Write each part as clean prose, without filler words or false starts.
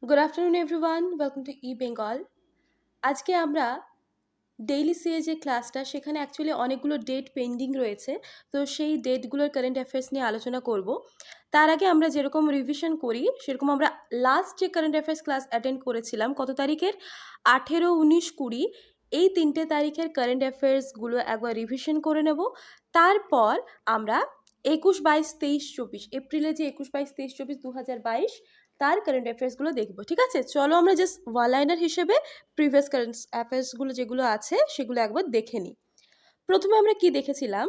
Good afternoon, everyone. Welcome to eBengal. আজকে আমরা daily CA যে ক্লাসটা সেখানে অ্যাকচুয়ালি অনেকগুলো ডেট পেন্ডিং রয়েছে। তো সেই ডেটগুলোর কারেন্ট অ্যাফেয়ার্স নিয়ে আলোচনা করব। তার আগে আমরা যেরকম রিভিশন করি সেরকম আমরা লাস্ট যে কারেন্ট অ্যাফেয়ার্স ক্লাস অ্যাটেন্ড করেছিলাম কত তারিখের 18, 19, 20 এই 3টে তারিখের কারেন্ট অ্যাফেয়ার্সগুলো একবার রিভিশন করে নেব। তারপর আমরা 21, 22, 23, 24 এপ্রিলে যে 21, 22, 23, 24, 2022 তার কারেন্ট অ্যাফেয়ার্সগুলো দেখব। ঠিক আছে, চলো আমরা জাস্ট ওয়ান লাইনার হিসেবে প্রিভিয়াস কারেন্ট অ্যাফেয়ার্সগুলো যেগুলো আছে সেগুলো একবার দেখে নিই। প্রথমে আমরা কি দেখেছিলাম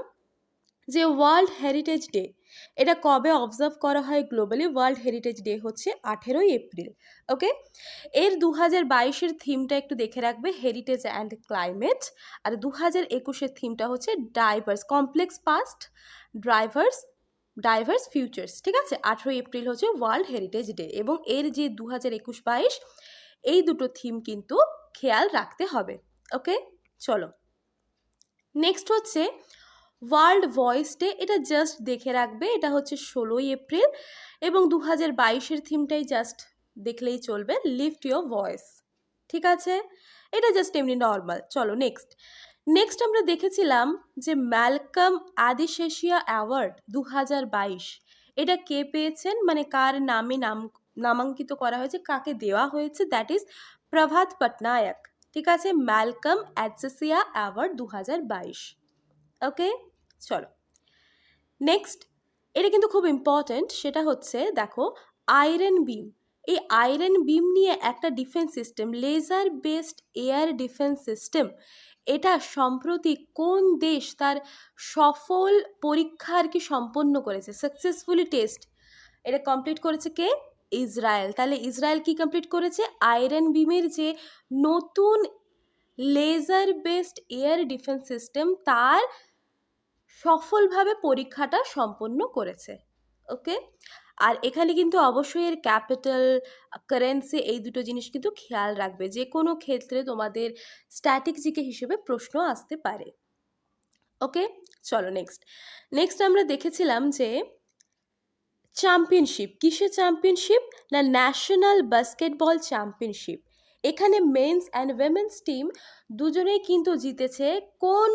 যে ওয়ার্ল্ড হেরিটেজ ডে এটা কবে অবজার্ভ করা হয় গ্লোবালি। ওয়ার্ল্ড হেরিটেজ ডে হচ্ছে 18 এপ্রিল। ওকে, এর 2022-এর থিমটা একটু দেখে রাখবে, হেরিটেজ অ্যান্ড ক্লাইমেট। আর 2021-এর থিমটা হচ্ছে diverse complex past diverse futures. ঠিক আছে, 18 এপ্রিল হচ্ছে ওয়ার্ল্ড হেরিটেজ ডে এবং এর যে 2021-22 এই দুটো থিম কিন্তু খেয়াল রাখতে হবে। ওকে, চলো নেক্সট হচ্ছে ওয়ার্ল্ড ভয়েস ডে। এটা জাস্ট দেখে রাখবে, এটা হচ্ছে 16 এপ্রিল এবং 2022-এর থিমটাই জাস্ট দেখলেই চলবে, লিফট ইয়োর ভয়েস। ঠিক আছে, এটা জাস্ট এমনি নর্মাল। চলো নেক্সট আমরা দেখেছিলাম যে ম্যালকম আদিশেশিয়া অ্যাওয়ার্ড 2022 এটা কে পেয়েছেন, মানে কার নামে নামাঙ্কিত করা হয়েছে, কাকে দেওয়া হয়েছে, দ্যাট ইজ প্রভাত পটনায়ক। ঠিক আছে, ম্যালকম অ্যাডসেসিয়া অ্যাওয়ার্ড 2022। ওকে, চলো নেক্সট, এটা কিন্তু খুব ইম্পর্ট্যান্ট, সেটা হচ্ছে দেখো আয়রন বিম। এই আয়রন বিম নিয়ে একটা defence system, laser based air defence system, এটা সম্প্রতি কোন দেশ তার সফল পরীক্ষা আর কি সম্পন্ন করেছে, সাকসেসফুলি টেস্ট এটা কমপ্লিট করেছে কে? ইসরায়েল। তাহলে ইসরায়েল কি কমপ্লিট করেছে? আয়রন বিমের যে নতুন laser based air defence system তার সফলভাবে পরীক্ষাটা সম্পন্ন করেছে। ওকে, আর এখানে কিন্তু অবশ্যই এর ক্যাপিটাল, কারেন্সি এই দুটো জিনিস কিন্তু খেয়াল রাখবে, যে কোনো ক্ষেত্রে তোমাদের স্ট্যাটিক জিকে হিসেবে প্রশ্ন আসতে পারে। ওকে, চলো নেক্সট আমরা দেখেছিলাম যে চ্যাম্পিয়নশিপ, কিসের চ্যাম্পিয়নশিপ না ন্যাশনাল বাস্কেটবল চ্যাম্পিয়নশিপ। এখানে মেন্স অ্যান্ড উইমেন্স টিম দুজনেই কিন্তু জিতেছে। কোন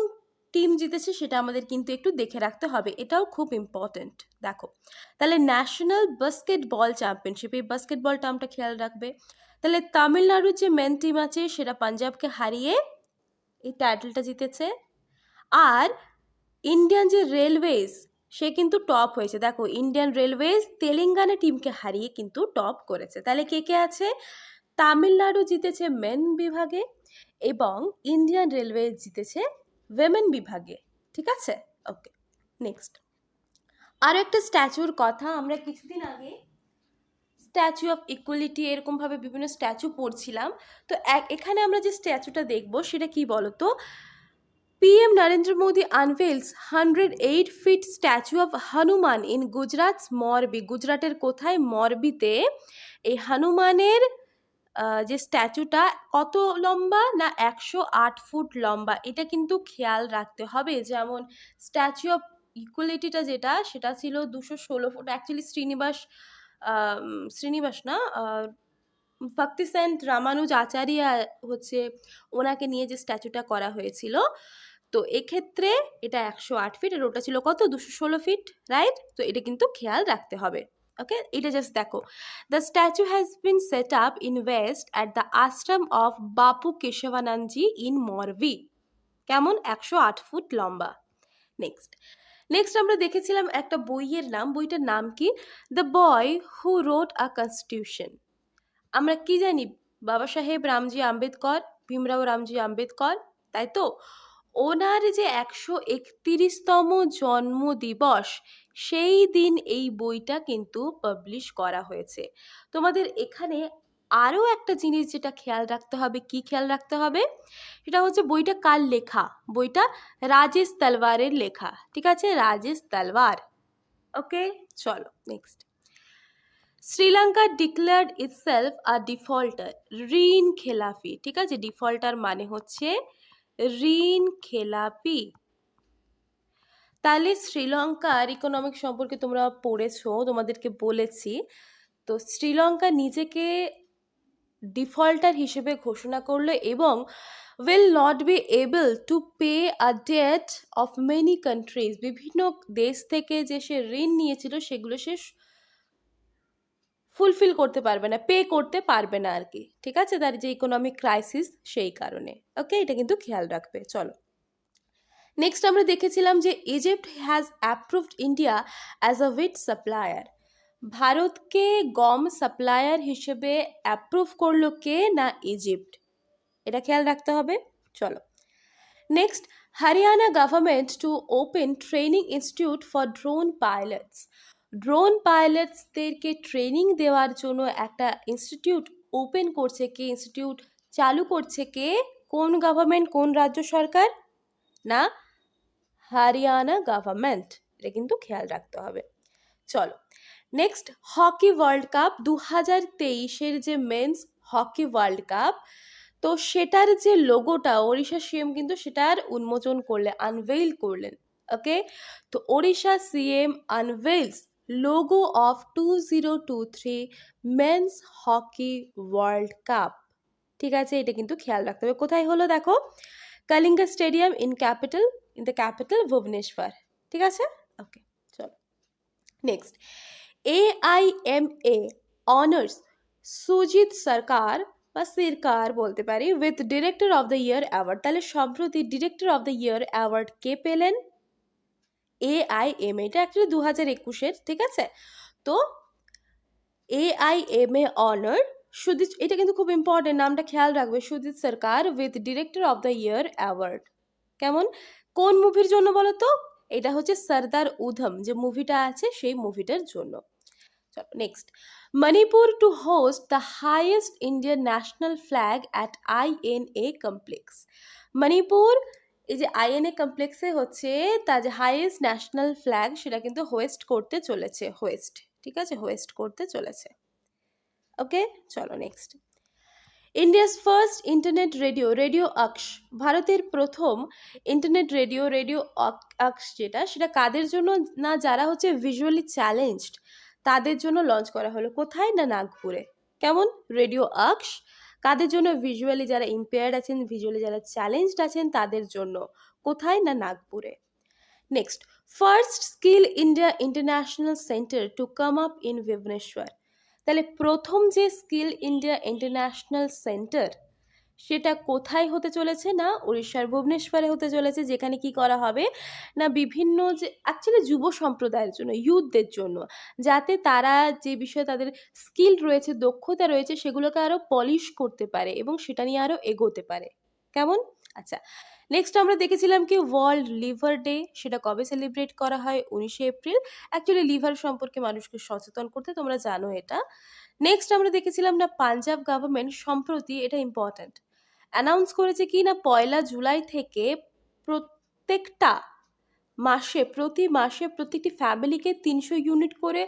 টিম জিতেছে সেটা আমাদের কিন্তু একটু দেখে রাখতে হবে, এটাও খুব ইম্পর্ট্যান্ট। দেখো তাহলে ন্যাশনাল বাস্কেটবল চ্যাম্পিয়নশিপ, এই বাস্কেটবল টার্মটা খেয়াল রাখবে। তাহলে তামিলনাড়ুর যে মেন টিম আছে সেটা পাঞ্জাবকে হারিয়ে এই টাইটেলটা জিতেছে। আর ইন্ডিয়ান যে রেলওয়েজ সে কিন্তু টপ হয়েছে। দেখো ইন্ডিয়ান রেলওয়েজ তেলেঙ্গানা টিমকে হারিয়ে কিন্তু টপ করেছে। তাহলে কে কে আছে? তামিলনাড়ু জিতেছে মেন বিভাগে এবং ইন্ডিয়ান রেলওয়েজ জিতেছে উইমেন বিভাগে। ঠিক আছে, ওকে নেক্সট আরও একটা স্ট্যাচুর কথা, আমরা কিছুদিন আগে স্ট্যাচু অফ ইকুয়ালিটি এরকমভাবে বিভিন্ন স্ট্যাচু পড়ছিলাম। তো এখানে আমরা যে স্ট্যাচুটা দেখব সেটা কি বলতো, PM Narendra Modi unveils 108 feet statue of Hanuman in Gujarat's Morbi. গুজরাটের কোথায়? মরবিতে এই হনুমানের যে স্ট্যাচুটা কত লম্বা না 108 ফুট লম্বা। এটা কিন্তু খেয়াল রাখতে হবে। যেমন স্ট্যাচু অফ ইকুয়ালিটিটা যেটা সেটা ছিল 216 ফুট। অ্যাকচুয়ালি শ্রীনিবাস না, ভক্তি সেন্ট রামানুজ আচার্য হচ্ছে ওনাকে নিয়ে যে স্ট্যাচুটা করা হয়েছিল। তো এক্ষেত্রে এটা 108 ফিট আর ওটা ছিল কত? 216 ফিট, রাইট? তো এটা কিন্তু খেয়াল রাখতে হবে। ওকে, এটা জাস্ট দেখো, the statue has been set up in West at the Ashram of Bapu কেশবানন্দজি in মরবি। কেমন? 108 ফুট লম্বা। নেক্সট আমরা দেখেছিলাম একটা বইয়ের নাম, বইটার নাম কি? The boy who wrote a constitution. আমরা কি জানি? বাবা সাহেব রামজি আম্বেদকর, ভীমরাও রামজি আম্বেদকর, তাই তো? ওনার যে 131তম জন্মদিবস সেই দিন এই বইটা কিন্তু পাবলিশ করা হয়েছে। তোমাদের এখানে আরও একটা জিনিস যেটা খেয়াল রাখতে হবে, কি খেয়াল রাখতে হবে? সেটা হচ্ছে বইটা কার লেখা? বইটা রাজেশ তলওয়ারের লেখা। ঠিক আছে, রাজেশ তলওয়ার। ওকে, চলো নেক্সট। শ্রীলঙ্কা ডিক্লেয়ার্ড ইটসেলফ আ ডিফল্টার, ঋণ খেলাপি। ঠিক আছে, ডিফল্টার মানে হচ্ছে ঋণ খেলাপি। তাহলে শ্রীলঙ্কার ইকোনমিক সম্পর্কে তোমরা পড়েছো, তোমাদেরকে বলেছি। তো শ্রীলঙ্কা নিজেকে ডিফল্টার হিসেবে ঘোষণা করলো এবং will not be able to pay a debt of many countries, বিভিন্ন দেশ থেকে যে সে ঋণ নিয়েছিল সেগুলো সে ফুলফিল করতে পারবে না, পে করতে পারবে না আর কি, ঠিক আছে, তার যে ইকোনমিক ক্রাইসিস সেই কারণে। ওকে, এটা কিন্তু খেয়াল রাখবে। চলো নেক্সট আমরা দেখেছিলাম যে Egypt has approved India as a wheat supplier. ভারতকে গম সাপ্লায়ার হিসেবে অ্যাপ্রুভ করলো কে? না ইজিপ্ট, এটা খেয়াল রাখতে হবে। চলো next, Haryana government to open training institute for drone pilots. Drone পাইলটসদেরকে ট্রেনিং দেওয়ার জন্য একটা ইনস্টিটিউট ওপেন করছে কে? ইনস্টিটিউট চালু করছে কে? কোন গভর্নমেন্ট, কোন রাজ্য সরকার? না হরিয়ানা গভর্নমেন্ট, এটা কিন্তু খেয়াল রাখতে হবে। চলো নেক্সট, হকি ওয়ার্ল্ড কাপ 2023-এর যে মেন্স হকি ওয়ার্ল্ড কাপ, তো সেটার যে লোগোটা ওড়িশা সিএম কিন্তু সেটার উন্মোচন করলেন, আনভেইল করলেন। ওকে, তো Odisha CM unveils logo of 2023 men's hockey world cup. ঠিক আছে, এটা কিন্তু খেয়াল রাখতে হবে। কোথায় হলো দেখো, Kalinga stadium in the capital Bhubaneswar. ঠিক আছে, ওকে চলো next, AIMA honours Sujit Sarkar বা সিরকার বলতে পারি with director of the year award. তাহলে সম্প্রতি director of the year award কে পেলেন? AIMA, এটা অ্যাকচুয়ালি 2021-এর, ঠিক আছে। তো AIMA অনার সুজিত, এটা কিন্তু খুব ইম্পর্টেন্ট, নামটা খেয়াল রাখবে, Sujit Sarkar with director of the year award. কেমন, কোন মুভির জন্য বলো তো? এটা হচ্ছে সর্দার উধম যে মুভিটা আছে সেই মুভিটার জন্য। চলো next, Manipur two host the highest Indian national flag at INA complex. Manipur এই যে INA কমপ্লেক্সে হচ্ছে তার যে হাইয়েস্ট ন্যাশনাল ফ্ল্যাগ সেটা কিন্তু হোয়েস্ট করতে চলেছে, হোয়েস্ট, ঠিক আছে, হোয়েস্ট করতে চলেছে। ওকে চলো next, India's first internet radio, radio অক্স, ভারতের প্রথম ইন্টারনেট রেডিও, রেডিও অক্স যেটা, সেটা কাদের জন্য? না যারা হচ্ছে ভিজুয়ালি চ্যালেঞ্জড তাদের জন্য লঞ্চ করা হলো। কোথায়? না নাগপুরে। কেমন, রেডিও অক্স কাদের জন্য? ভিজুয়ালি যারা ইম্পেয়ার্ড আছেন, ভিজুয়ালি যারা চ্যালেঞ্জড আছেন তাদের জন্য। কোথায়? না নাগপুরে। Next, first skill India international centre to come up in Bhubaneswar. তাহলে প্রথম যে স্কিল ইন্ডিয়া ইন্টারন্যাশনাল সেন্টার সেটা কোথায় হতে চলেছে? না উড়িষ্যার ভুবনেশ্বরে হতে চলেছে। যেখানে কি করা হবে না বিভিন্ন যে অ্যাকচুয়ালি যুব সম্প্রদায়ের জন্য, ইউথদের জন্য, যাতে তারা যে বিষয়ে তাদের স্কিল রয়েছে, দক্ষতা রয়েছে, সেগুলোকে আরও পলিশ করতে পারে এবং সেটা নিয়ে আরও এগোতে পারে। কেমন, আচ্ছা নেক্সট আমরা দেখেছিলাম কি ওয়ার্ল্ড লিভার ডে, সেটা কবে সেলিব্রেট করা হয়? 19শে এপ্রিল। অ্যাকচুয়ালি লিভার সম্পর্কে মানুষকে সচেতন করতে, তোমরা জানো এটা। নেক্সট আমরা দেখেছিলাম না পাঞ্জাব গভর্নমেন্ট সম্প্রতি, এটা ইম্পর্ট্যান্ট, অ্যানাউন্স করেছে কি না 1 জুলাই থেকে প্রত্যেকটা মাসে, প্রতি মাসে প্রতিটি ফ্যামিলিকে 300 ইউনিট করে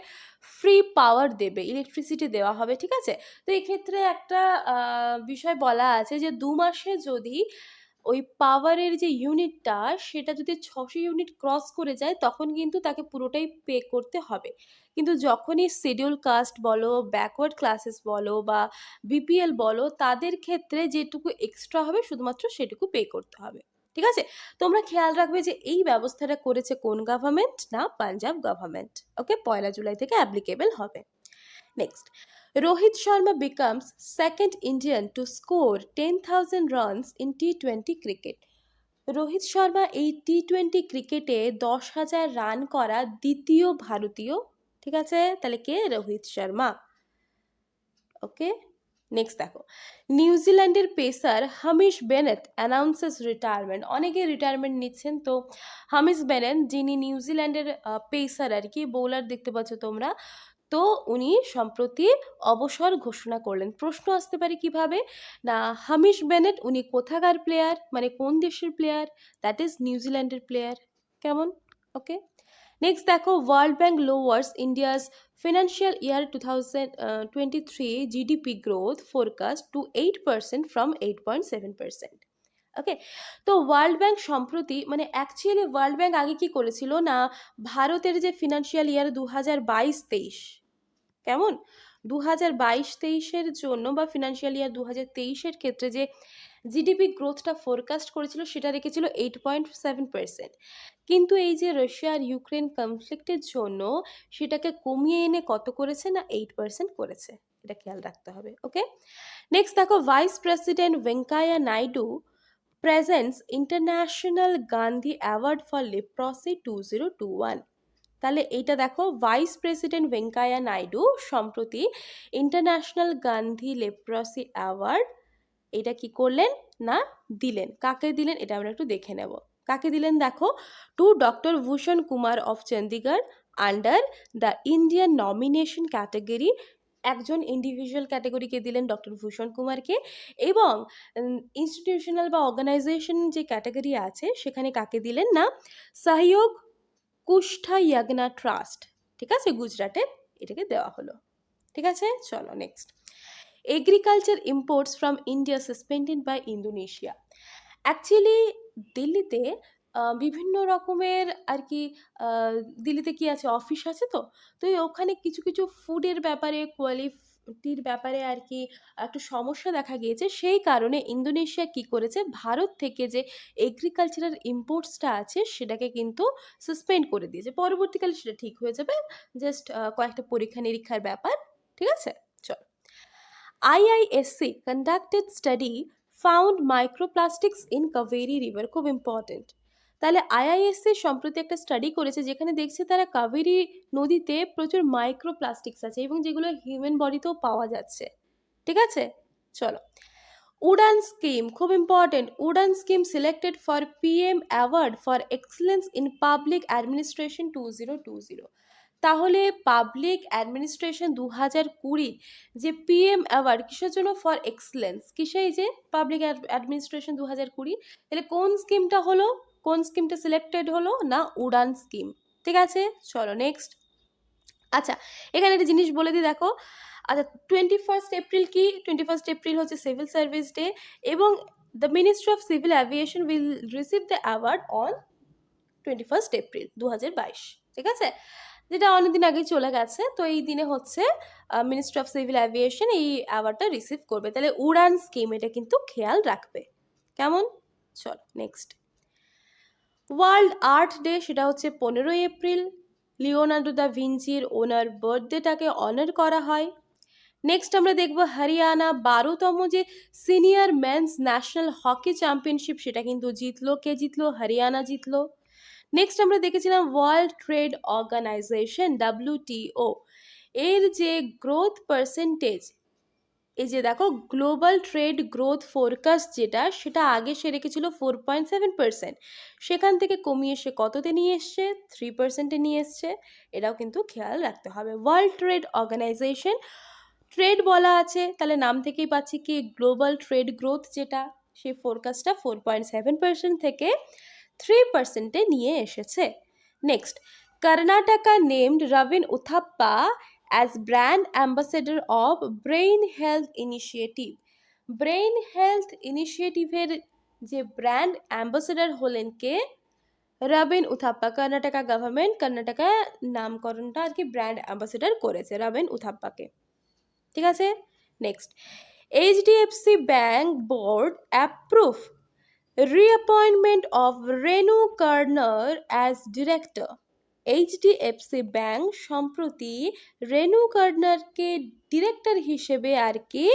ফ্রি পাওয়ার দেবে, ইলেকট্রিসিটি দেওয়া হবে। ঠিক আছে, তো এক্ষেত্রে একটা বিষয় বলা আছে যে 2 মাসে যদি ওই পাওয়ারের যে ইউনিটটা সেটা যদি 600 ইউনিট ক্রস করে যায় তখন কিন্তু তাকে পুরোটাই পে করতে হবে। কিন্তু যখনই শিডিউল কাস্ট বলো, ব্যাকওয়ার্ড ক্লাসেস বলো বা BPL বলো, তাদের ক্ষেত্রে যেটুকু এক্সট্রা হবে শুধুমাত্র সেটুকু পে করতে হবে। ঠিক আছে, তোমরা খেয়াল রাখবে যে এই ব্যবস্থাটা করেছে কোন গভর্নমেন্ট? না পাঞ্জাব গভর্নমেন্ট। ওকে, 1 জুলাই থেকে অ্যাপ্লিকেবল হবে। Next, Rohit Sharma becomes second Indian to score 10,000 runs in T20 cricket. Rohit Sharma এই T20 ক্রিকেটে 10,000 রান করা দ্বিতীয় ভারতীয়। ঠিক আছে, তাহলে কে? রোহিত শর্মা। ওকে নেক্সট দেখো, নিউজিল্যান্ডের pacer Hamish Bennett announces retirement. অনেকে রিটায়ারমেন্ট নিচ্ছেন, তো হামিশ বেনেট যিনি নিউজিল্যান্ডের পেসার আর কি, বোলার দেখতে পাচ্ছ তোমরা, তো উনি সম্প্রতি অবসর ঘোষণা করলেন। প্রশ্ন আসতে পারে কিভাবে, না হামিশ বেনেট উনি কোথাকার প্লেয়ার, মানে কোন দেশের প্লেয়ার? দ্যাট ইজ নিউজিল্যান্ডের প্লেয়ার। কেমন, ওকে নেক্সট দেখো, world bank lowers India's financial year 2023 GDP growth forecast to 8% from 8.7%। Okay, তো ওয়ার্ল্ড ব্যাংক সম্প্রতি, মানে অ্যাকচুয়ালি ওয়ার্ল্ড ব্যাংক আগে কি করেছিল না, ভারতের যে ফিনান্সিয়াল ইয়ার 2022-23, কেমন 2022-23-এর জন্য বা ফিনান্সিয়াল ইয়ার 2023-এর ক্ষেত্রে যে জিডিপি গ্রোথটা ফোরকাস্ট করেছিল সেটা রেখেছিল 8.7%, কিন্তু এই যে রাশিয়া আর ইউক্রেন কনফ্লিক্টের জন্য সেটাকে কমিয়ে এনে কত করেছে না 8% করেছে, এটা খেয়াল রাখতে হবে। ওকে, নেক্সট দেখো, vice president Venkaiah Naidu presents international Gandhi award for leprosy 2021। তাহলে এইটা দেখো, ভাইস প্রেসিডেন্ট ভেঙ্কাইয়া নাইডু সম্প্রতি ইন্টারন্যাশনাল গান্ধী লেপ্রসি অ্যাওয়ার্ড এটা কি করলেন না দিলেন। কাকে দিলেন এটা আমরা একটু দেখে নেব। কাকে দিলেন দেখো, to doctor Bhushan Kumar of Chandigarh under the Indian nomination category. একজন ইন্ডিভিজুয়াল ক্যাটাগরিকে দিলেন ডক্টর ভূষণ কুমারকে, এবং ইনস্টিটিউশনাল বা অর্গানাইজেশন যে ক্যাটাগরি আছে সেখানে কাকে দিলেন না সহযোগ কুষ্ঠা ইয়াগনা ট্রাস্ট, ঠিক আছে, গুজরাটে এটাকে দেওয়া হলো। ঠিক আছে, চলো next. Agriculture imports from India suspended by Indonesia. Actually দিল্লিতে বিভিন্ন রকমের আর কি দিল্লিতে কি আছে, অফিস আছে, তো ওখানে কিছু কিছু ফুডের ব্যাপারে কোয়ালিটির ব্যাপারে আর কি একটু সমস্যা দেখা গিয়েছে। সেই কারণে ইন্দোনেশিয়া কি করেছে, ভারত থেকে যে এগ্রিকালচারাল ইম্পোর্টসটা আছে সেটাকে কিন্তু সাসপেন্ড করে দিয়েছে। পরবর্তীকালে সেটা ঠিক হয়ে যাবে, জাস্ট কয়েকটা পরীক্ষা নিরীক্ষার ব্যাপার। ঠিক আছে, চল। IISc conducted study found microplastics in Kaveri river, খুব ইম্পর্টেন্ট। তাহলে IISc সম্প্রতি একটা স্টাডি করেছে যেখানে দেখছে তারা কাবেরী নদীতে প্রচুর মাইক্রোপ্লাস্টিক্স আছে এবং যেগুলো হিউম্যান বডিতেও পাওয়া যাচ্ছে। ঠিক আছে, চলো। উড়ান স্কিম, খুব important. Udan scheme selected for PM award for excellence in public administration 2020। তাহলে পাবলিক অ্যাডমিনিস্ট্রেশন 2020 যে PM অ্যাওয়ার্ড কিসের জন্য, ফর এক্সেলেন্স, কিসে, এই যে পাবলিক অ্যাডমিনিস্ট্রেশন 2020, তাহলে কোন স্কিমটা হলো, কোন স্কিমটা সিলেক্টেড হলো না উড়ান স্কিম। ঠিক আছে, চলো নেক্সট। আচ্ছা, এখানে একটা জিনিস বলে দিই দেখো। আচ্ছা, 21 এপ্রিল কি, 21 এপ্রিল হচ্ছে সিভিল সার্ভিস ডে, এবং the ministry of civil aviation will receive the award on 21 April 2022। ঠিক আছে, যেটা অনেকদিন আগে চলে গেছে। তো এই দিনে হচ্ছে মিনিস্ট্রি অফ সিভিল অ্যাভিয়েশন এই অ্যাওয়ার্ডটা রিসিভ করবে। তাহলে উড়ান স্কিম এটা কিন্তু খেয়াল রাখবে, কেমন? চল নেক্সট। ওয়ার্ল্ড আর্ট ডে, সেটা হচ্ছে 15 এপ্রিল। লিওনার্দো দা ভিঞ্চির ওনার বার্থডেটাকে অনার করা হয়। নেক্সট আমরা দেখব হরিয়ানা 12তম যে senior men's national hockey championship সেটা কিন্তু জিতলো। কে জিতলো? হরিয়ানা জিতলো। নেক্সট আমরা দেখেছিলাম ওয়ার্ল্ড ট্রেড অর্গানাইজেশন WTO এর যে গ্রোথ পার্সেন্টেজ, এই যে দেখো গ্লোবাল ট্রেড গ্রোথ ফোরকাস্ট যেটা, সেটা আগে সে রেখেছিল 4.7%, সেখান থেকে কমিয়ে সে কততে নিয়ে এসছে, 3%-এ নিয়ে এসছে। এটাও কিন্তু খেয়াল রাখতে হবে। ওয়ার্ল্ড ট্রেড অর্গানাইজেশন, ট্রেড বলা আছে, তাহলে নাম থেকেই পাচ্ছি কি গ্লোবাল ট্রেড গ্রোথ যেটা, সেই ফোরকাস্টটা 4.7% থেকে 3%-এ নিয়ে এসেছে। Next, Karnataka named Robin Uthappa as brand ambassador of brain health initiative. Brain health ইনিশিয়েটিভের যে ব্র্যান্ড অ্যাম্বাসেডর হলেন কে? রবিন উথাপ্পা। কর্ণাটকা গভর্নমেন্ট কর্ণাটকা নামকরণটা আর কি ব্র্যান্ড অ্যাম্বাসেডর করেছে রবিন উথাপ্পাকে। ঠিক আছে, next. HDFC bank board approve reappointment of Renu Karnar as director। HDFC bank সম্প্রতি রেনু কার্নারকে ডিরেক্টর হিসেবে আর কি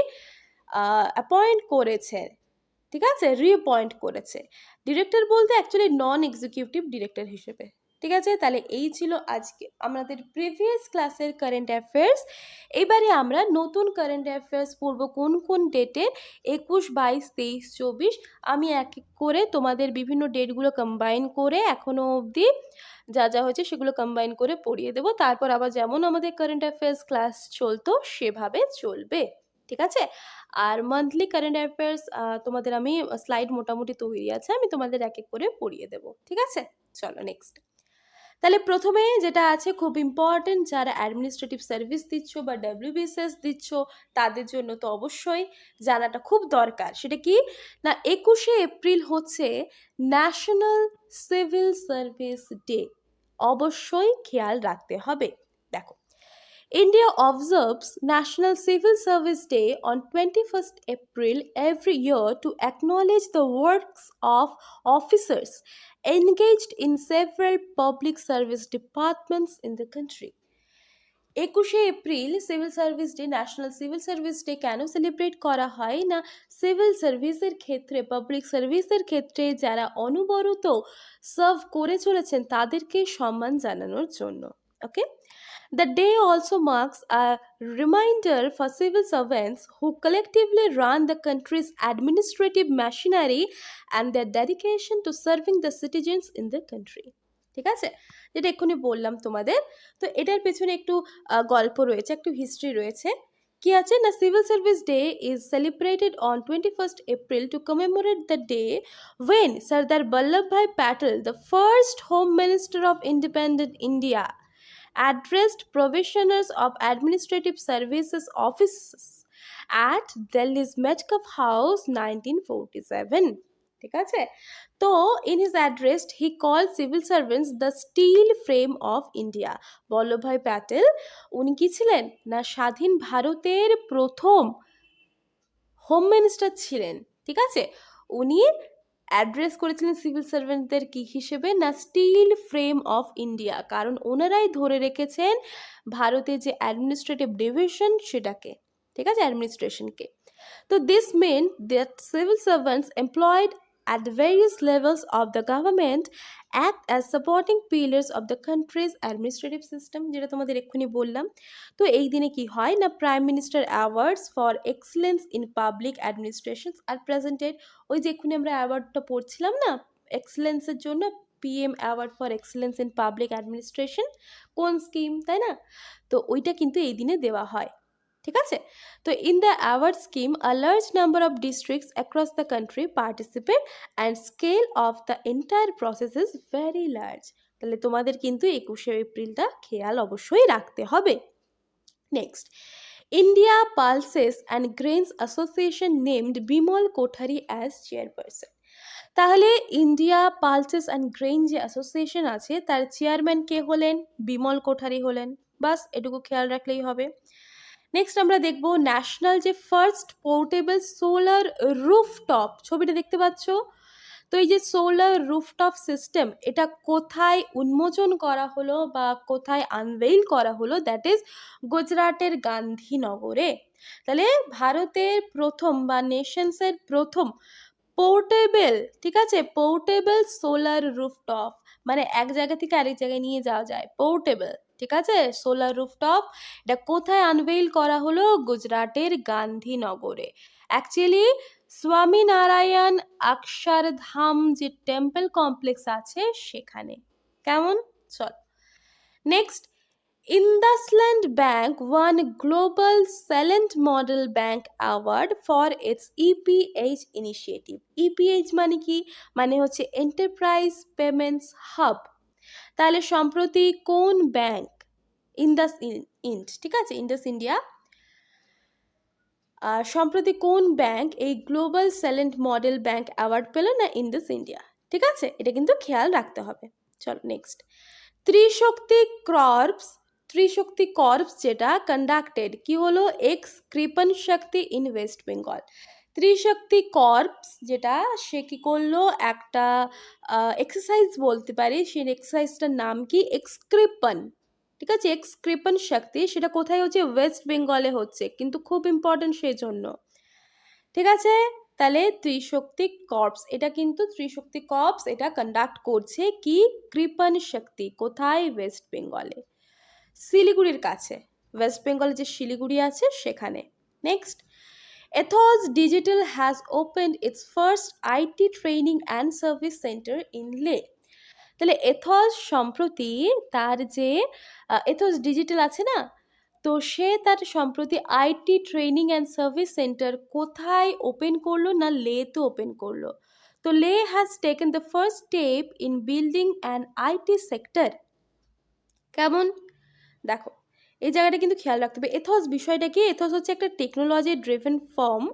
অ্যাপয়েন্ট করেছে। ঠিক আছে, রিঅ্যাপয়েন্ট করেছে। ডিরেক্টর বলতে অ্যাকচুয়ালি নন এক্সিকিউটিভ ডিরেক্টর হিসেবে। ঠিক আছে, তাহলে এই ছিল আজকে আমাদের প্রিভিয়াস ক্লাসের কারেন্ট অ্যাফেয়ার্স। এবারে আমরা নতুন কারেন্ট অ্যাফেয়ার্স পড়ব কোন কোন ডেটে, 21, 22, 23, 24। আমি এক এক করে তোমাদের বিভিন্ন ডেটগুলো কম্বাইন করে এখনও অবধি যা যা হয়েছে সেগুলো কম্বাইন করে পড়িয়ে দেবো। তারপর আবার যেমন আমাদের কারেন্ট অ্যাফেয়ার্স ক্লাস চলতো সেভাবে চলবে। ঠিক আছে, আর মান্থলি কারেন্ট অ্যাফেয়ার্স তোমাদের আমি স্লাইড মোটামুটি তৈরি আছে, আমি তোমাদের এক এক করে পড়িয়ে দেবো। ঠিক আছে, চলো নেক্সট। তাহলে প্রথমে যেটা আছে খুব ইম্পর্টেন্ট, যারা অ্যাডমিনিস্ট্রেটিভ সার্ভিস দিচ্ছ বা WBCS দিচ্ছ তাদের জন্য তো অবশ্যই জানাটা খুব দরকার। সেটা কি না, 21শে এপ্রিল হচ্ছে ন্যাশনাল সিভিল সার্ভিস ডে। অবশ্যই খেয়াল রাখতে হবে। দেখো, India observes National Civil Service Day on 21st April every year to acknowledge the works of officers engaged in several public service departments in the country. 21শে April civil service day, national civil service day কেন celebrate করা হয় না, civil সার্ভিসের ক্ষেত্রে, public সার্ভিসের ক্ষেত্রে যারা অনবরত সার্ভ করে চলেছেন তাদেরকে সম্মান জানানোর জন্য। ওকে, the day also marks a reminder for civil servants who collectively run the country's administrative machinery and their dedication to serving the citizens in the country. ঠিক আছে, যেটা এক্ষুনি বললাম তোমাদের। তো এটার পেছনে একটু গল্প রয়েছে, একটু হিস্ট্রি রয়েছে। কি আছে না, civil service day is celebrated on 21st April to commemorate the day when Sardar Vallabhbhai Patel, the first Home Minister of independent India, addressed probationers of administrative services offices at Delhi's Metcalfe House 1947. ঠিক আছে, তো in his address he called civil servants the steel frame of India. Vallabhbhai Patel উনি কি ছিলেন না, স্বাধীন ভারতের প্রথম হোম মিনিস্টার ছিলেন। ঠিক আছে, উনি অ্যাড্রেস করেছিলেন সিভিল সার্ভেন্টদের কি হিসেবে না, স্টিল ফ্রেম অফ ইন্ডিয়া, কারণ ওনারাই ধরে রেখেছেন ভারতের যে অ্যাডমিনিস্ট্রেটিভ ডিভিশন সেটাকে, ঠিক আছে, অ্যাডমিনিস্ট্রেশনকে। তো this mean that civil servants employed at various levels of the government act as supporting pillars of the country's administrative system, যেটা তোমাদের এক্ষুনি বললাম। তো এই দিনে কি হয় না, prime minister awards for excellence in public administration R presented. ওই যে এক্ষুনি আমরা অ্যাওয়ার্ডটা পড়ছিলাম না এক্সেলেন্সের জন্য, PM award for excellence in public administration, কোন স্কিম, তাই না? তো ওইটা কিন্তু এই দিনে দেওয়া হয়। ঠিক আছে, তো in the award scheme a large number of districts across the country participate and scale of the entire process is very large. তাহলে তোমাদের কিন্তু 21শে এপ্রিলটা খেয়াল অবশ্যই রাখতে হবে। Next, India pulses and grains association named Bimal Kothari as chairperson. তাহলে India pulses and grain যে association আছে তার চেয়ারম্যান কে হলেন, বিমল কোঠারি হলেন। বাস এটুকু খেয়াল রাখলেই হবে। নেক্সট আমরা দেখব ন্যাশনাল যে ফার্স্ট পোর্টেবল সোলার রুফটপ, ছবিটা দেখতে পাচ্ছ। তো এই যে সোলার রুফটপ সিস্টেম, এটা কোথায় উন্মোচন করা হলো বা কোথায় আনভেইল করা হলো, দ্যাট ইজ গুজরাটের গান্ধীনগরে। তাহলে ভারতের প্রথম বা নেশনসের প্রথম পোর্টেবল, ঠিক আছে, পোর্টেবল সোলার রুফটপ, মানে এক জায়গা থেকে আরেক জায়গায় নিয়ে যাওয়া যায়, পোর্টেবল, ঠিক আছে, সোলার রুফটপ। এটা কোথায় আনভেইল করা হলো, গুজরাটের গান্ধীনগরে। অ্যাকচুয়ালি স্বামীনারায়ণ অক্ষরধাম যে টেম্পল কমপ্লেক্স আছে সেখানে। কেমন, চল next. Indusland Bank won Global Silent Model Bank Award for its EPH initiative. EPH মানে কি, মানে হচ্ছে এন্টারপ্রাইজ পেমেন্টস হাব। তাহলে সম্প্রতি কোন ব্যাংক, ইন্ডাস ইন্ড, ঠিক আছে, ইন্ডাস ইন্ডিয়া, সম্প্রতি কোন ব্যাংক এই global silent model bank award পেল না, ইন্ডাস ইন্ডিয়া। ঠিক আছে, এটা কিন্তু খেয়াল রাখতে হবে। চলো নেক্সট, ত্রিশক্তি কর্পস যেটা কন্ডাক্টেড কি হলো, ex Kripan Shakti in West Bengal. Trishakti corps যেটা, সে কি করলো, একটা এক্সারসাইজ বলতে পারি, সেই এক্সারসাইজটার নাম কি, এক্সকৃপন। ঠিক আছে, এক্সকৃপন শক্তি, সেটা কোথায় হচ্ছে, ওয়েস্ট বেঙ্গলে হচ্ছে, কিন্তু খুব ইম্পর্টেন্ট সেই জন্য। ঠিক আছে, তাহলে ত্রিশক্তি কর্পস, এটা কিন্তু ত্রিশক্তি কর্পস এটা কন্ডাক্ট করছে কি, কৃপন শক্তি, কোথায়, ওয়েস্ট বেঙ্গলে, শিলিগুড়ির কাছে, ওয়েস্ট বেঙ্গলে যে শিলিগুড়ি আছে সেখানে। Next, Ethos Digital has opened its first IT training and service center in Leh. তাহলে এথস সম্প্রতি তার যে এথস ডিজিটাল আছে না, তো সে তার সম্প্রতি IT training and service centre কোথায় ওপেন করলো না, লেতে ওপেন করলো। তো লে has taken the first step in building an IT sector. কেমন, দেখো এই জায়গাটা কিন্তু খেয়াল রাখতে হবে। এথস বিষয়টা কি? এথস হচ্ছে একটা technology driven firm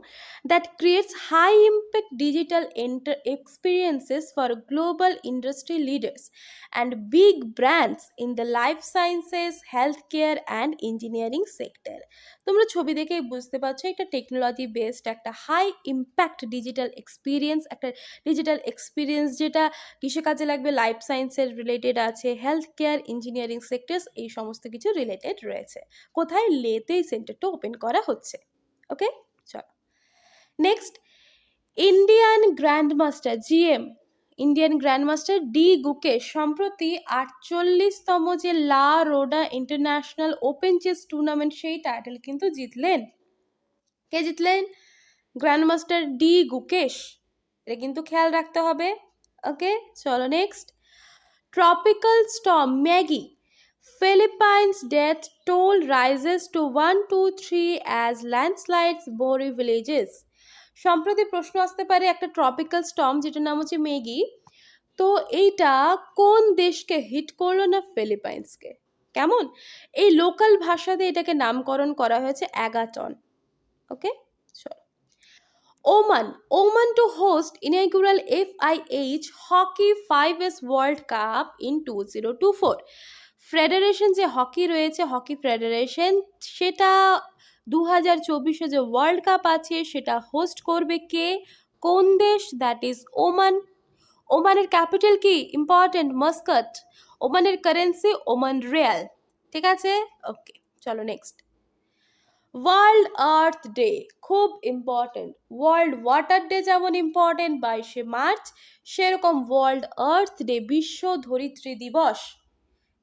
that creates high impact digital experiences for global industry leaders and big brands in the life sciences, health care and engineering sector. তোমরা ছবি দেখেই বুঝতে পারছো একটা টেকনোলজি বেসড একটা হাই ইম্প্যাক্ট ডিজিটাল এক্সপিরিয়েন্স, একটা digital experience যেটা কিসে কাজে লাগবে? লাইফ সায়েন্সের রিলেটেড আছে, হেলথ কেয়ার, ইঞ্জিনিয়ারিং সেক্টরস, এই সমস্ত কিছু রিলেটেড রয়েছে। কোথায়? লেতে এই সেন্টারটা ওপেন করা হচ্ছে। ওকে, চলো next. Indian grandmaster GM, Indian grandmaster D Gukesh সম্প্রতি 48তম যে La Roda international open chess tournament সেই টাইটেল কিন্তু জিতলেন। কে জিতলেন? Grandmaster D Gukesh. এটা কিন্তু খেয়াল রাখতে হবে। ওকে, চলো next. Tropical storm Maggie, Philippines death toll rises to 123 as landslides bury villages। সম্প্রতি প্রশ্ন আসতে পারে একটা ট্রপিক্যাল স্টর্ম যেটার নাম হচ্ছে ম্যাগি, তো এইটা কোন দেশকে হিট করলো? না ফিলিপাইন্সকে। কেমন? এই লোকাল ভাষাতে এটাকে নামকরণ করা হয়েছে অ্যাগাটন। ওকে, চলো। Oman to host inaugural FIH Hockey 5S World Cup in 2024। Federation যে হকি রয়েছে, হকি ফেডারেশন, সেটা 2024 যে ওয়ার্ল্ড কাপ আছে সেটা হোস্ট করবে কে? কোন দেশ? That is Oman. ওমানের ক্যাপিটাল কি? Important, Muscat. ওমানের কারেন্সি ওমান রিয়াল। ঠিক আছে, ওকে, চলো নেক্সট। ওয়ার্ল্ড আর্থ ডে খুব ইম্পর্টেন্ট। ওয়ার্ল্ড ওয়াটার ডে যেমন ইম্পর্টেন্ট 22শে মার্চ, সেরকম ওয়ার্ল্ড আর্থ ডে বিশ্ব ধরিত্রী দিবস,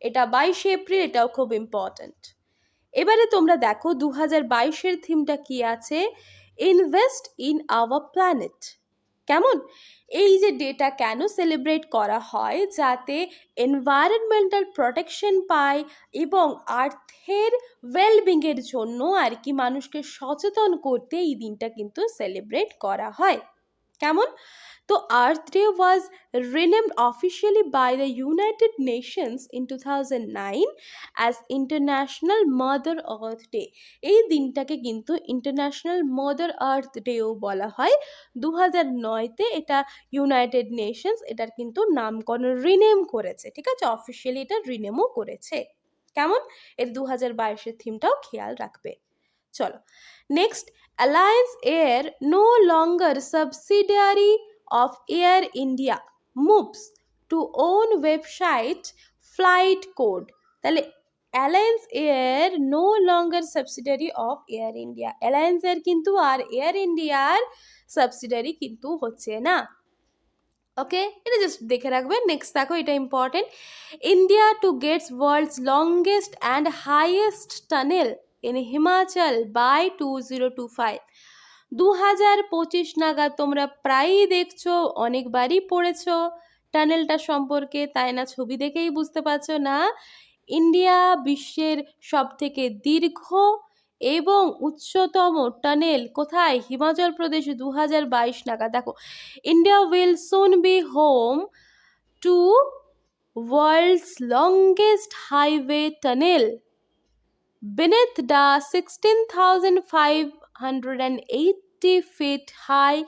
এটা 22শে এপ্রিল, এটাও খুব ইম্পর্টেন্ট। এবারে তোমরা দেখো 2022-এর থিমটা কি আছে? Invest in our planet. কেমন? এই যে ডেটা কেন সেলিব্রেট করা হয়? যাতে এনভায়রনমেন্টাল প্রোটেকশন পায় এবং আর্থের ওয়েলবিংয়ের জন্য আর কি মানুষকে সচেতন করতে এই দিনটা কিন্তু সেলিব্রেট করা হয়। কেমন? তো earth day was renamed officially by the United Nations in 2009 as International Mother Earth Day। এই দিনটাকে কিন্তু ইন্টারন্যাশনাল মাদার আর্থ ডেও বলা হয়। 2009-তে এটা ইউনাইটেড নেশনস এটার কিন্তু নামকরণ রিনেম করেছে। ঠিক আছে, অফিসিয়ালি এটা রিনেমও করেছে। কেমন? এর 2022-এর থিমটাও খেয়াল রাখবে। চলো next. Alliance Air no longer subsidiary of Air India moves to own website flight code। তাহলে Alliance Air no longer subsidiary of Air India. Alliance Air কিন্তু আর এয়ার ইন্ডিয়ার সাবসিডারি কিন্তু হচ্ছে না। ওকে, এটা জাস্ট দেখে রাখবেন। নেক্সট দেখো, এটা important. India to gets world's longest and highest tunnel in Himachal by 2025। 2025 নাগাদ তোমরা প্রায়ই দেখছো, অনেকবারই পড়েছো টানেলটা সম্পর্কে, তাই না? ছবি দেখেই বুঝতে পারছো না? ইন্ডিয়া বিশ্বের সব থেকে দীর্ঘ এবং উচ্চতম টানেল কোথায়? হিমাচল প্রদেশে 2022 নাগাদ। দেখো, India will soon be home to world's longest highway tunnel beneath the 16,580 feet high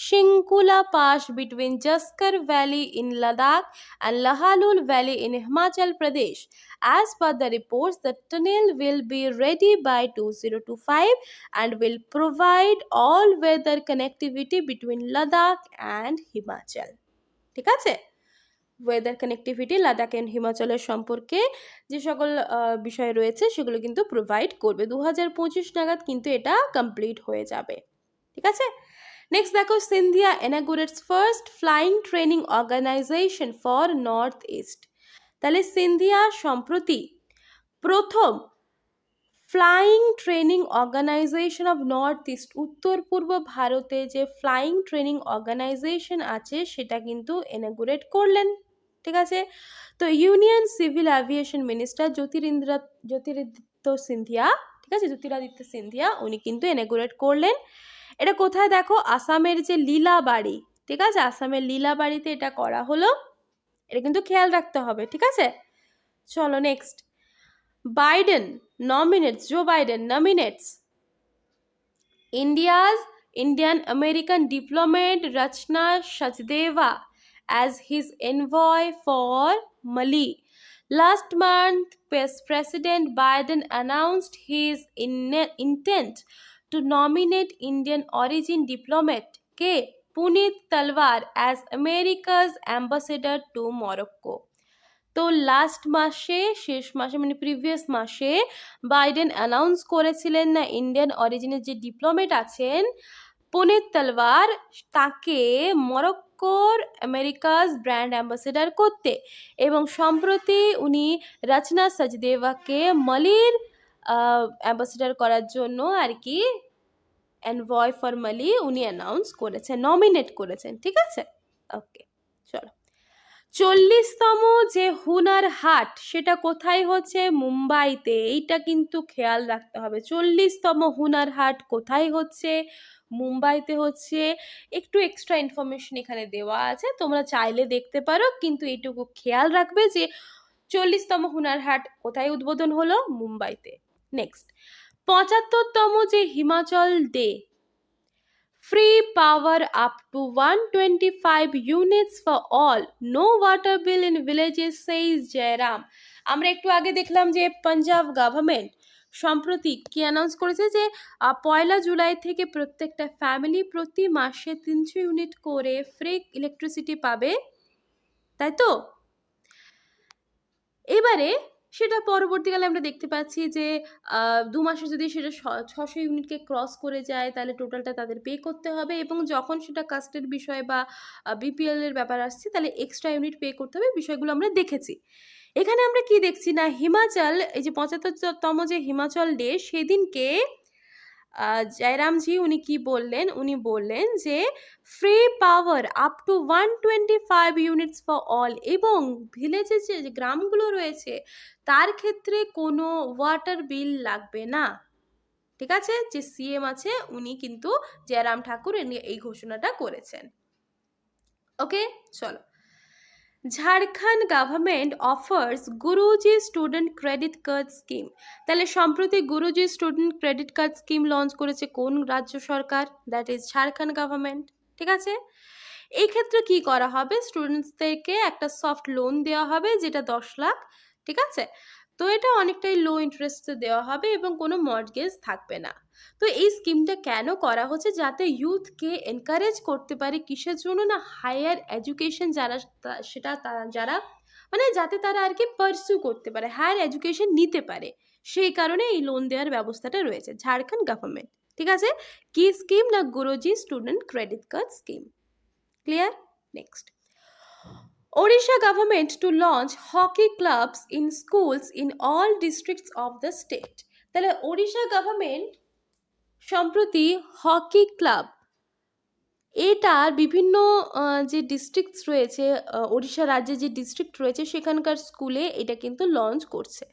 Shinkula Pass between Jaskar Valley in Ladakh and Lahalul Valley in Himachal Pradesh. As per the reports, the tunnel will be ready by 2025 and will provide all-weather connectivity between Ladakh and Himachal. ঠিক আছে? Weather connectivity Ladakh and হিমাচলের সম্পর্কে যে সকল বিষয় রয়েছে সেগুলো কিন্তু provide করবে। 2025 নাগাদ কিন্তু এটা কমপ্লিট হয়ে যাবে। ঠিক আছে, নেক্সট দেখো। Scindia inaugurates first flying training organisation for north east. তাহলে সিন্ধিয়া সম্প্রতি প্রথম flying training organisation of north east, উত্তর পূর্ব ভারতে যে ফ্লাইং ট্রেনিং অর্গানাইজেশন আছে সেটা কিন্তু ইনাগুরেট করলেন। ঠিক আছে, তো union civil aviation minister Jyotiraditya Scindia, ঠিক আছে, জ্যোতিরাদিত্য সিন্ধিয়া উনি কিন্তু ইনাগুরেট করলেন। এটা কোথায়? দেখো, আসামের যে লীলাবাড়ি, ঠিক আছে, আসামের লীলাবাড়িতে এটা করা হলো। এটা কিন্তু খেয়াল রাখতে হবে। ঠিক আছে, চলো next. Joe Biden nominates India's Indian American diplomat Rachna Sachdeva as his envoy for Mali. Last month, President Biden announced his intent to nominate Indian origin diplomat K. Puneet Talwar as America's ambassador to Morocco. তো শেষ মাসে মানে previous মাসে Biden announce করেছিলেন না Indian অরিজিনের যে diplomat আছেন পুনিত তলওয়ার তাকে মরক্কোর আমেরিকাস ব্র্যান্ড অ্যাম্বাসেডার করতে, এবং সম্প্রতি উনি রচনা সচদেওয়াকে মালির অ্যাম্বাসেডার করার জন্য আর কি এনভয় ফর মালি উনি অ্যানাউন্স করেছেন, নমিনেট করেছেন। ঠিক আছে, ওকে চলো। 40তম যে হুনার হাট সেটা কোথায় হচ্ছে? মুম্বাইতে। এইটা কিন্তু খেয়াল রাখতে হবে। 40তম হুনার হাট কোথায় হচ্ছে? মুম্বাইতে হচ্ছে। একটু এক্সট্রা ইনফরমেশন এখানে দেওয়া আছে, তোমরা চাইলে দেখতে পারো, কিন্তু এইটুকু খেয়াল রাখবে যে 40তম হুনার হাট কোথায় উদ্বোধন হলো? মুম্বাইতে। নেক্সট, 75তম যে Himachal day, free power up to 125 units for all, no water bill in villages, says Jairam. আমরা একটু আগে দেখলাম যে পাঞ্জাব গভর্নমেন্ট সম্প্রতি কি অ্যানাউন্স করেছে যে 1 জুলাই থেকে প্রত্যেকটা ফ্যামিলি প্রতি মাসে 300 ইউনিট করে ফ্রি ইলেকট্রিসিটি পাবে, তাই তো? এবারে সেটা পরবর্তীকালে আমরা দেখতে পাচ্ছি যে 2 মাসে যদি সেটা 600 ইউনিটকে ক্রস করে যায় তাহলে টোটালটা তাদের পে করতে হবে, এবং যখন সেটা কাস্টের বিষয় বা বিপিএল এর ব্যাপার আসছে তাহলে এক্সট্রা ইউনিট পে করতে হবে। বিষয়গুলো আমরা দেখেছি। এখানে আমরা কি দেখছি না, হিমাচল এই যে 75তম যে হিমাচল ডে সেদিনকে জয়রামজি উনি কি বললেন? উনি বললেন যে free power up to 125 units for all, এবং ভিলেজে যে গ্রামগুলো রয়েছে তার ক্ষেত্রে কোনো ওয়াটার বিল লাগবে না। ঠিক আছে, যে সিএম আছে উনি কিন্তু জয়রাম ঠাকুর এই ঘোষণাটা করেছেন। ওকে চলো। Jharkhand government offers Guruji student credit card scheme. তাহলে সম্প্রতি Guruji student credit card scheme launch করেছে কোন রাজ্য সরকার? That is Jharkhand government. ঠিক আছে, এই ক্ষেত্রে কি করা হবে? স্টুডেন্টসদেরকে একটা সফট লোন দেওয়া হবে যেটা 10 লাখ। ঠিক আছে, তো এটা অনেকটাই লো ইন্টারেস্টে দেওয়া হবে এবং কোনো মর্টগেজ থাকবে না। তো এই স্কিমটা কেন করা হচ্ছে? যাতে ইউথকে এনকারেজ করতে পারে, কিসের জন্য না, হায়ার এডুকেশন যারা সেটা যারা মানে যাতে তারা আর কি পারসিউ করতে পারে, হায়ার এডুকেশন নিতে পারে, সেই কারণে এই লোন দেওয়ার ব্যবস্থাটা রয়েছে ঝাড়খণ্ড গভর্নমেন্ট। ঠিক আছে, কি স্কিম না, Guruji student credit card scheme. Clear? Next, Odisha government to launch hockey clubs in schools in all districts of the state. তাহলে ওড়িশা গভর্নমেন্ট সম্প্রতি হকি ক্লাব এটার বিভিন্ন যে ডিস্ট্রিক্টস রয়েছে, ওড়িশা রাজ্যে যে ডিস্ট্রিক্ট রয়েছে সেখানকার স্কুলে এটা কিন্তু লঞ্চ করছে।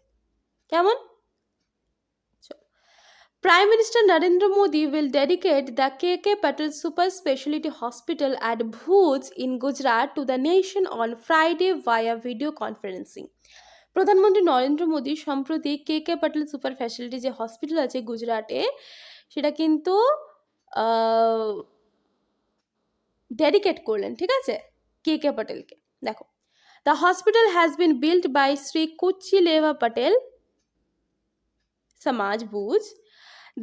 কেমন? Prime Minister Narendra Modi will dedicate the KK Patel Super Speciality Hospital at Bhuj in Gujarat to the nation on Friday via video conferencing. প্রধানমন্ত্রী নরেন্দ্র মোদী সম্প্রতি KK Patel সুপার ফ্যাসিলিটি যে হসপিটাল আছে গুজরাটে সেটা কিন্তু ডেডিকেট করলেন। ঠিক আছে, KK Patelকে। দেখো, the hospital has been built by Sri Kuchi Leva Patel Samaj Bhuj.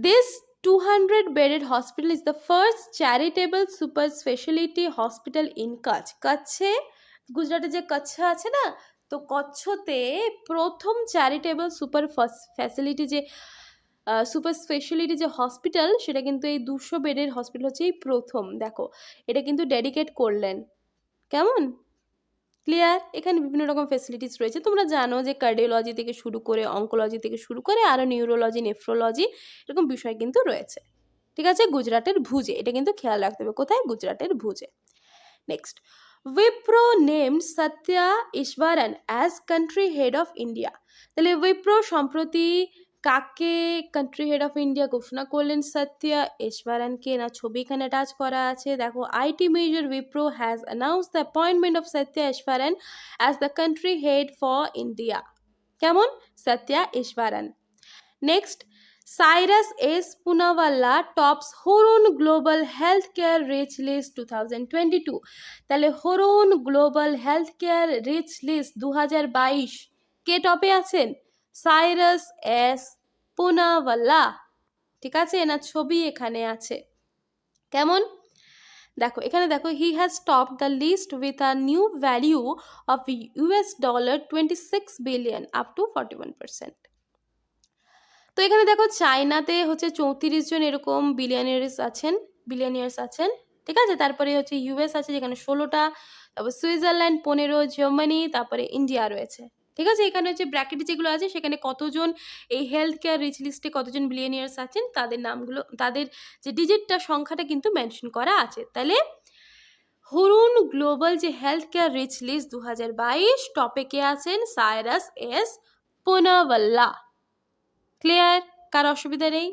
This 200-bedded hospital is the first charitable super specialty hospital in Kutch. কচ্ছে, গুজরাটে যে কচ্ছ আছে না, তো কচ্ছতে প্রথম চ্যারিটেবল সুপার ফ্যাসিলিটি যে সুপার স্পেশালিটি যে হসপিটাল সেটা কিন্তু এই 200 বেডের হসপিটাল হচ্ছে এই প্রথম। দেখো, এটা কিন্তু ডেডিকেট করলেন। কেমন? ক্লিয়ার? এখানে বিভিন্ন রকম ফেসিলিটিস রয়েছে, তোমরা জানো যে কার্ডিওলজি থেকে শুরু করে অঙ্কোলজি থেকে শুরু করে আরও নিউরোলজি, নেফ্রোলজি এরকম বিষয় কিন্তু রয়েছে। ঠিক আছে, গুজরাটের ভুজে, এটা কিন্তু খেয়াল রাখতে হবে। কোথায়? গুজরাটের ভুজে। Next, Wipro named Satya Eshwaran as country head of India. তাহলে উইপ্রো সম্প্রতি কাকে কান্ট্রি হেড অফ ইন্ডিয়া ঘোষণা করলেন? সত্যা ঈশ্বরনকে। না, ছবি এখানে টাচ করা আছে। দেখো, IT major Wipro has announce the appointment of Satya Eshwaran as the country head for India. কেমন? Satya Eshwaran. Next, Cyrus S Poonawalla tops Hurun global health care rich list 2022। তাহলে Hurun global health care rich list 2022 কে টপে আছেন? সাইরাস এস পুনাওয়াল্লা। ঠিক আছে, এনার ছবি এখানে আছে। কেমন? দেখো এখানে দেখো, he has top the list with a new value of $26 billion up to 41%। তো এখানে দেখো চায়নাতে হচ্ছে 34 জন এরকম বিলিয়নিয়ার্স আছেন। ঠিক আছে, তারপরে হচ্ছে ইউএস আছে যেখানে 16টা, তারপর সুইজারল্যান্ড 15, জার্মানি, তারপরে ইন্ডিয়া রয়েছে। ঠিক আছে, এখানে হচ্ছে ব্র্যাকেটে যেগুলো আছে সেখানে কতজন এই হেলথ কেয়ার রিচ লিস্টে কতজন বিলিয়নিয়ার্স আছেন তাদের নামগুলো, তাদের যে ডিজিটটা সংখ্যাটা কিন্তু মেনশন করা আছে। তাহলে হরুন গ্লোবাল যে হেলথ কেয়ার রিচ লিস্ট 2022 টপে কে আছেন? সাইরাস এস পুনাওয়াল্লা। ক্লিয়ার? কার অসুবিধা নেই?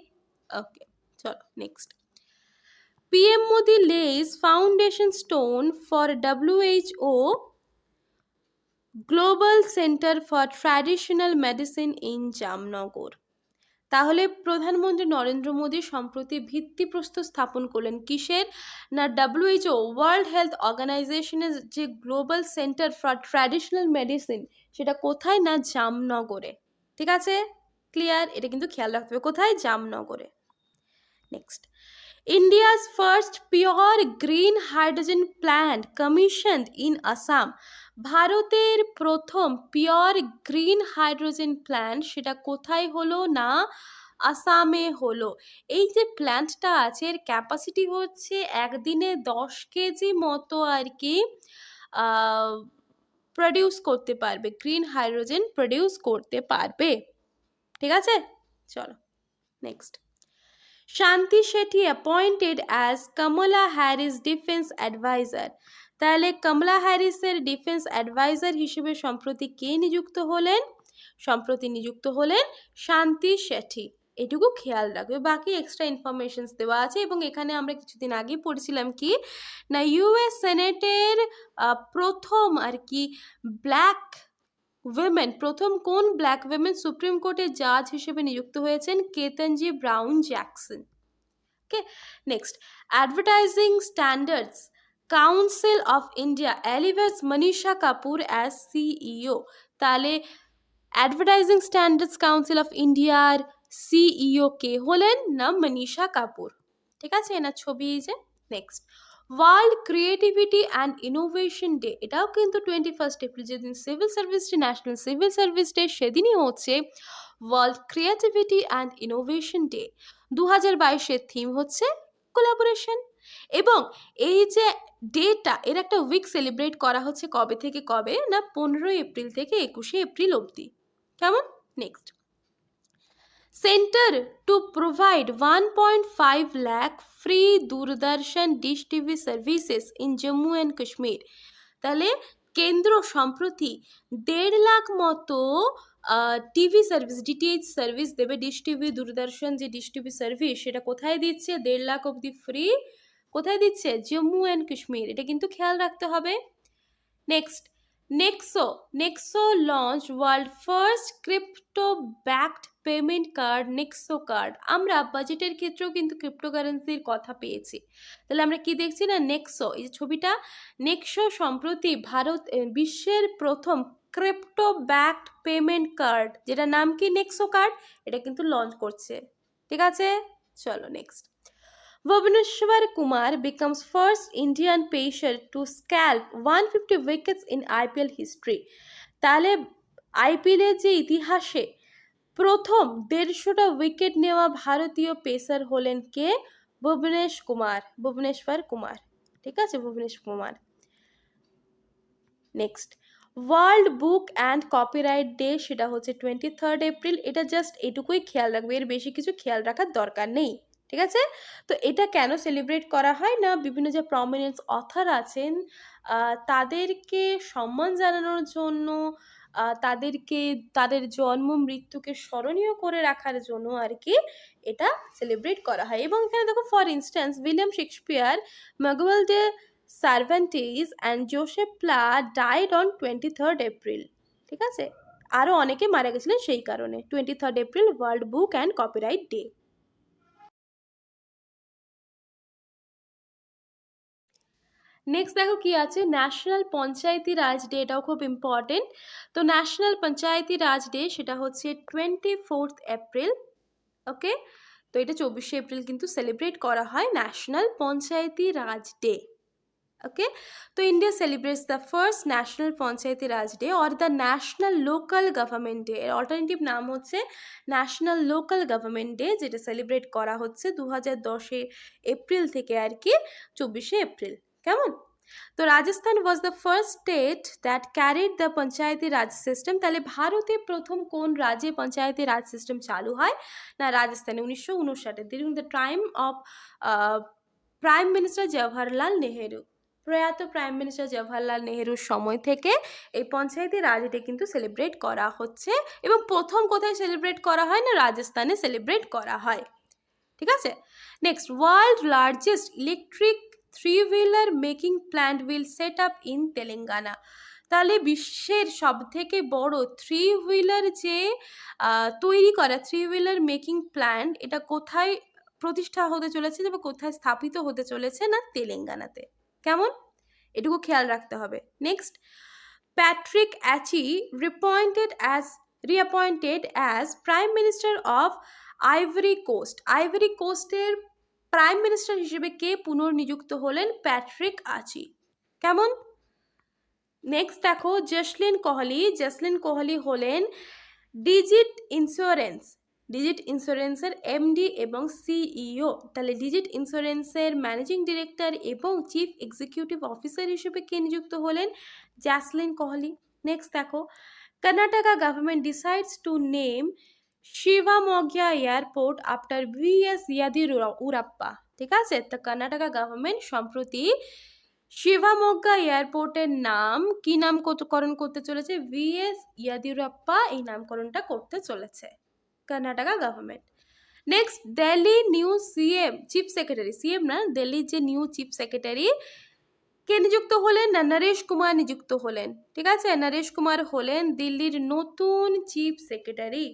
ওকে, চলো next. PM Modi lays foundation stone for WHO Global Center for Traditional Medicine in Jamnagar। তাহলে প্রধানমন্ত্রী নরেন্দ্র মোদী সম্প্রতি ভিত্তিপ্রস্তর স্থাপন করলেন কিসের? না WHO ওয়ার্ল্ড হেলথ অর্গানাইজেশনের যে global centre for traditional medicine, সেটা কোথায়? না জামনগরে। ঠিক আছে, ক্লিয়ার? এটা কিন্তু খেয়াল রাখতে হবে, কোথায়? জামনগরে। Next, India's first pure green hydrogen plant commissioned in Assam. ভারতের প্রথম পিওর গ্রিন হাইড্রোজেন প্ল্যান্ট সেটা কোথায় হলো? না আসামে হলো। এই যে প্ল্যান্টটা আছে এর ক্যাপাসিটি হচ্ছে একদিনে 10 কেজি মতো আর কি প্রডিউস করতে পারবে, গ্রিন হাইড্রোজেন প্রডিউস করতে পারবে। ঠিক আছে, চলো নেক্সট। শান্তি শেঠি অ্যাপয়েন্টেড অ্যাজ কমলা হ্যারিস ডিফেন্স অ্যাডভাইজার। তাহলে কমলা হ্যারিসের ডিফেন্স অ্যাডভাইজার হিসেবে সম্প্রতি কে নিযুক্ত হলেন? সম্প্রতি নিযুক্ত হলেন শান্তি শেঠি। এটুকু খেয়াল রাখবে, বাকি এক্সট্রা ইনফরমেশনস দেওয়া আছে। এবং এখানে আমরা কিছুদিন আগে পড়ছিলাম কি না, ইউএস সেনেটের প্রথম আর কি ব্ল্যাক উইমেন, প্রথম কোন ব্ল্যাক উইমেন সুপ্রিম কোর্টের জাজ হিসেবে নিযুক্ত হয়েছেন? Ketanji Brown Jackson. Okay, next, advertising standards council of India elevates Manisha Kapoor as CEO. তাহলে অ্যাডভার্টাইজিং স্ট্যান্ডার্ডস কাউন্সিল অফ ইন্ডিয়ার সিইও কে হলেন? না মনীষা কাপুর। ঠিক আছে, এনার ছবি এই যে। Next, world creativity and innovation day, এটাও কিন্তু 21 এপ্রিল, যেদিন civil service day, national civil service day, সেদিনই হচ্ছে world creativity and innovation day. 2022-এর থিম হচ্ছে কোলাবোরেশন। এবং এই যে ডেটা, এর একটা উইক সেলিব্রেট করা হচ্ছে কবে থেকে কবে? না 15 এপ্রিল থেকে 21 এপ্রিল অবধি। কেমন? Next, centre to provide 1.5 lakh free Doordarshan dish TV services in Jammu and Kashmir. তাহলে কেন্দ্র সম্প্রতি 1.5 লাখ মতো টিভি সার্ভিস, ডিটিএইচ সার্ভিস দেবে। ডিশ টিভি, দূরদর্শন যে ডিশ টিভি সার্ভিস সেটা কোথায় দিচ্ছে? 1.5 লাখ অবধি ফ্রি। কোথায় দিচ্ছে? জম্মু অ্যান্ড কাশ্মীর। এটা কিন্তু খেয়াল রাখতে হবে। Next, Nexo launch world first crypto backed payment card, Nexo card. আমরা বাজেটের ক্ষেত্রেও কিন্তু ক্রিপ্টোকারেন্সির কথা পেয়েছি। তাহলে আমরা কি দেখছি না, নেক্সো, এই যে ছবিটা, নেক্সো সম্প্রতি বিশ্বের প্রথম ক্রিপ্টো ব্যাকড পেমেন্ট কার্ড, যেটা নাম কি? নেক্সো কার্ড, এটা কিন্তু লঞ্চ করছে। ঠিক আছে, চলো next. Bhubaneswar Kumar becomes first Indian pacer to scalp 150 wickets in IPL history. তাহলে আইপিএলের যে ইতিহাসে প্রথম 150টা উইকেট নেওয়া ভারতীয় পেসার হলেন কে? ভুবনেশ্বর কুমার। ঠিক আছে, Bhubaneswar Kumar. Next, world book and copyright day, সেটা হচ্ছে 23 এপ্রিল। এটা জাস্ট এটুকুই খেয়াল রাখবে, এর বেশি কিছু খেয়াল রাখার দরকার নেই। ঠিক আছে, তো এটা কেন সেলিব্রেট করা হয় না, বিভিন্ন যে প্রমিনেন্স অথর আছেন তাদেরকে সম্মান জানানোর জন্য, তাদেরকে তাদের জন্ম মৃত্যুকে স্মরণীয় করে রাখার জন্য আর কি এটা সেলিব্রেট করা হয়। এবং এখানে দেখো, for instance William Shakespeare, Miguel de Cervantes and Joseph Pla died on 23 April. ঠিক আছে, আরও অনেকে মারা গেছিলেন সেই কারণে। 23 April world book and copyright day. Next দেখো কি আছে, ন্যাশনাল পঞ্চায়েতি রাজ ডে, এটাও খুব ইম্পর্টেন্ট। তো ন্যাশনাল পঞ্চায়েতি রাজ ডে সেটা হচ্ছে 24 এপ্রিল। ওকে, তো এটা 24 এপ্রিল কিন্তু সেলিব্রেট করা হয় ন্যাশনাল পঞ্চায়েতি রাজ ডে। ওকে, তো India celebrates the first national Panchayati Raj day or the national local government day. এর অল্টারনেটিভ নাম হচ্ছে ন্যাশনাল লোকাল গভর্নমেন্ট ডে, যেটা সেলিব্রেট করা হচ্ছে 2010 এপ্রিল থেকে আর কি 24 এপ্রিল। কেমন? তো Rajasthan was the first state that carried the Panchayati Raj system. তাহলে ভারতে প্রথম কোন রাজ্যে পঞ্চায়েতি রাজ সিস্টেম চালু হয়? না, রাজস্থানে 1959 during the time of prime minister Jawaharlal Nehru. প্রয়াত প্রাইম মিনিস্টার জওহরলাল নেহেরুর সময় থেকে এই পঞ্চায়েতি রাজ ডে কিন্তু সেলিব্রেট করা হচ্ছে, এবং প্রথম কোথায় সেলিব্রেট করা হয়? না, রাজস্থানে সেলিব্রেট করা হয়। ঠিক আছে, next, world largest electric three wheeler making plant will set up in Telangana. তাহলে বিশ্বের সব থেকে বড় থ্রি হুইলার যে তৈরি করা থ্রি হুইলার মেকিং প্ল্যান্ট, এটা কোথায় প্রতিষ্ঠা হতে চলেছে বা কোথায় স্থাপিত হতে চলেছে? না, তেলেঙ্গানাতে। কেমন? এটুকু খেয়াল রাখতে হবে। Next, Patrick Achi reappointed as prime minister of Ivory Coast. Ivory কোস্টের প্রাইম মিনিস্টার হিসেবে কে পুনর্নিযুক্ত হলেন? Patrick Achi. কেমন? নেক্সট দেখো, জসলিন কোহলি হলেন ডিজিট ইন্স্যুরেন্সের এমডি এবং সিইও। তাহলে ডিজিট ইন্স্যুরেন্সের ম্যানেজিং ডিরেক্টর এবং চিফ এক্সিকিউটিভ অফিসার হিসেবে কে নিযুক্ত হলেন? জসলিন কোহলি। নেক্সট দেখো, Karnataka government decides to name Shivamogga airport after VS Yediyurappa. ঠিক আছে, তো কর্ণাটকা গভর্নমেন্ট সম্প্রতি শিভামোগ্গা এয়ারপোর্টের নাম কি নামকরণ করতে চলেছে? ভিএস ইয়েদিউরাপ্পা এই নামকরণটা করতে চলেছে Karnataka government. Next, Delhi new chief secretary না, দিল্লির যে নিউ চিফ সেক্রেটারি কে নিযুক্ত হলেন? না, নরেশ কুমার নিযুক্ত হলেন। ঠিক আছে, নরেশ কুমার হলেন দিল্লির নতুন চিফ সেক্রেটারি।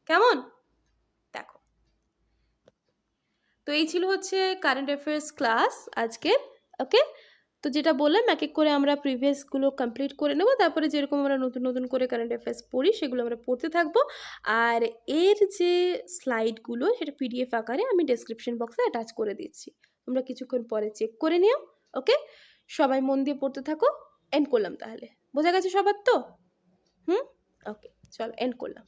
কেমন? দেখো, তো এই ছিল হচ্ছে কারেন্ট অ্যাফেয়ার্স ক্লাস আজকের। ওকে, তো যেটা বললাম এক এক করে আমরা প্রিভিয়াসগুলো কমপ্লিট করে নেব, তারপরে যেরকম আমরা নতুন নতুন করে কারেন্ট অ্যাফেয়ার্স পড়ি সেগুলো আমরা পড়তে থাকবো। আর এর যে স্লাইডগুলো সেটা পিডিএফ আকারে আমি ডেসক্রিপশন বক্সে অ্যাটাচ করে দিচ্ছি, তোমরা কিছুক্ষণ পরে চেক করে নিও। ওকে, সবাই মন দিয়ে পড়তে থাকো। এন্ড করলাম তাহলে, বোঝা গেছে সবার তো? ওকে, চলো এন্ড করলাম।